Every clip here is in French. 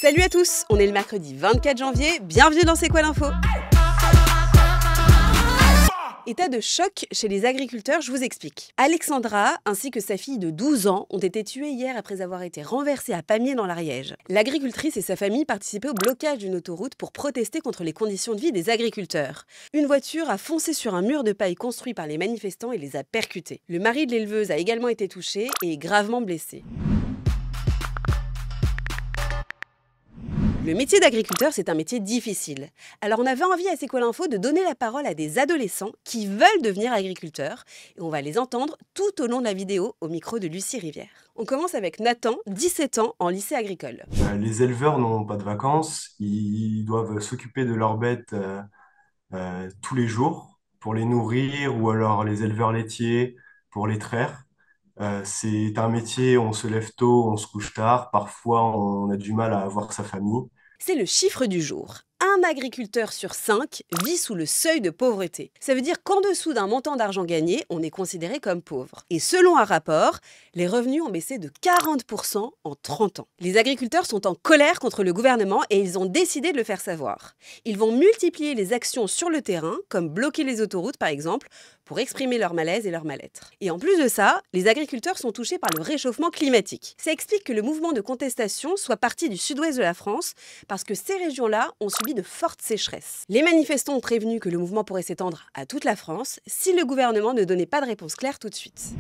Salut à tous, on est le mercredi 24 janvier, bienvenue dans C'est quoi l'info? État de choc chez les agriculteurs, je vous explique. Alexandra ainsi que sa fille de 12 ans ont été tuées hier après avoir été renversées à Pamiers dans l'Ariège. L'agricultrice et sa famille participaient au blocage d'une autoroute pour protester contre les conditions de vie des agriculteurs. Une voiture a foncé sur un mur de paille construit par les manifestants et les a percutés. Le mari de l'éleveuse a également été touché et est gravement blessé. Le métier d'agriculteur, c'est un métier difficile. Alors on avait envie à C'est quoi l'info de donner la parole à des adolescents qui veulent devenir agriculteurs. Et on va les entendre tout au long de la vidéo au micro de Lucie Rivière. On commence avec Nathan, 17 ans, en lycée agricole. Les éleveurs n'ont pas de vacances, ils doivent s'occuper de leurs bêtes tous les jours pour les nourrir ou alors les éleveurs laitiers pour les traire. C'est un métier, on se lève tôt, on se couche tard, parfois on a du mal à voir sa famille. C'est le chiffre du jour. Un agriculteur sur 5 vit sous le seuil de pauvreté. Ça veut dire qu'en dessous d'un montant d'argent gagné, on est considéré comme pauvre. Et selon un rapport, les revenus ont baissé de 40% en 30 ans. Les agriculteurs sont en colère contre le gouvernement et ils ont décidé de le faire savoir. Ils vont multiplier les actions sur le terrain, comme bloquer les autoroutes par exemple, pour exprimer leur malaise et leur mal-être. Et en plus de ça, les agriculteurs sont touchés par le réchauffement climatique. Ça explique que le mouvement de contestation soit parti du sud-ouest de la France, parce que ces régions-là ont subi de fortes sécheresses. Les manifestants ont prévenu que le mouvement pourrait s'étendre à toute la France si le gouvernement ne donnait pas de réponse claire tout de suite.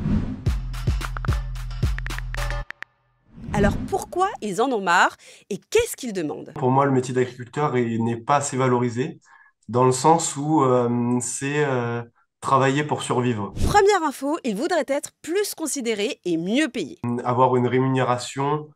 Alors pourquoi ils en ont marre et qu'est-ce qu'ils demandent? Pour moi, le métier d'agriculteur n'est pas assez valorisé dans le sens où c'est travailler pour survivre. Première info, ils voudraient être plus considérés et mieux payés. Avoir une rémunération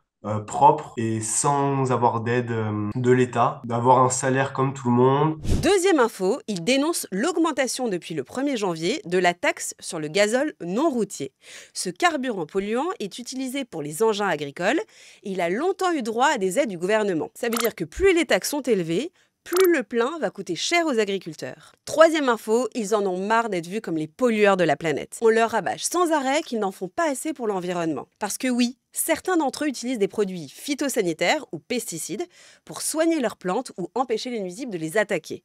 propre et sans avoir d'aide de l'État, d'avoir un salaire comme tout le monde. Deuxième info, ils dénoncent l'augmentation depuis le 1er janvier de la taxe sur le gazole non routier. Ce carburant polluant est utilisé pour les engins agricoles et il a longtemps eu droit à des aides du gouvernement. Ça veut dire que plus les taxes sont élevées, plus le plein va coûter cher aux agriculteurs. Troisième info, ils en ont marre d'être vus comme les pollueurs de la planète. On leur rabâche sans arrêt qu'ils n'en font pas assez pour l'environnement. Parce que oui, certains d'entre eux utilisent des produits phytosanitaires ou pesticides pour soigner leurs plantes ou empêcher les nuisibles de les attaquer.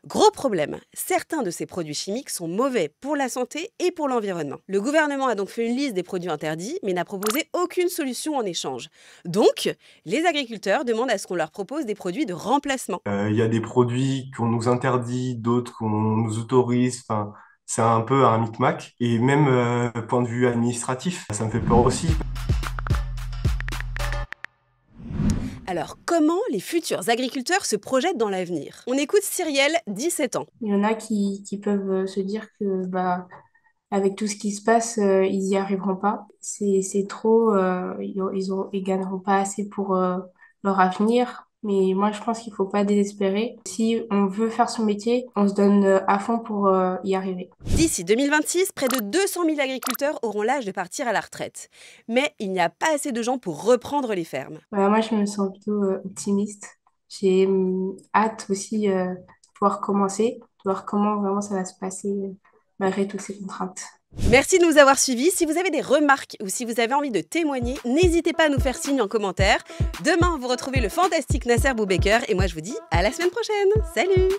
Gros problème, certains de ces produits chimiques sont mauvais pour la santé et pour l'environnement. Le gouvernement a donc fait une liste des produits interdits, mais n'a proposé aucune solution en échange. Donc, les agriculteurs demandent à ce qu'on leur propose des produits de remplacement. Il y a des produits qu'on nous interdit, d'autres qu'on nous autorise. Enfin, c'est un peu un micmac. Et même point de vue administratif, ça me fait peur aussi. Alors, comment les futurs agriculteurs se projettent dans l'avenir? On écoute Cyrielle, 17 ans. Il y en a qui peuvent se dire que avec tout ce qui se passe, ils y arriveront pas. C'est trop, ils gagneront pas assez pour leur avenir. Mais moi, je pense qu'il faut pas désespérer. Si on veut faire son métier, on se donne à fond pour y arriver. D'ici 2026, près de 200 000 agriculteurs auront l'âge de partir à la retraite. Mais il n'y a pas assez de gens pour reprendre les fermes. Moi, je me sens plutôt optimiste. J'ai hâte aussi de pouvoir commencer, de voir comment vraiment ça va se passer malgré toutes ces contraintes. Merci de nous avoir suivis. Si vous avez des remarques ou si vous avez envie de témoigner, n'hésitez pas à nous faire signe en commentaire. Demain, vous retrouvez le fantastique Nasser Boubaker et moi je vous dis à la semaine prochaine. Salut!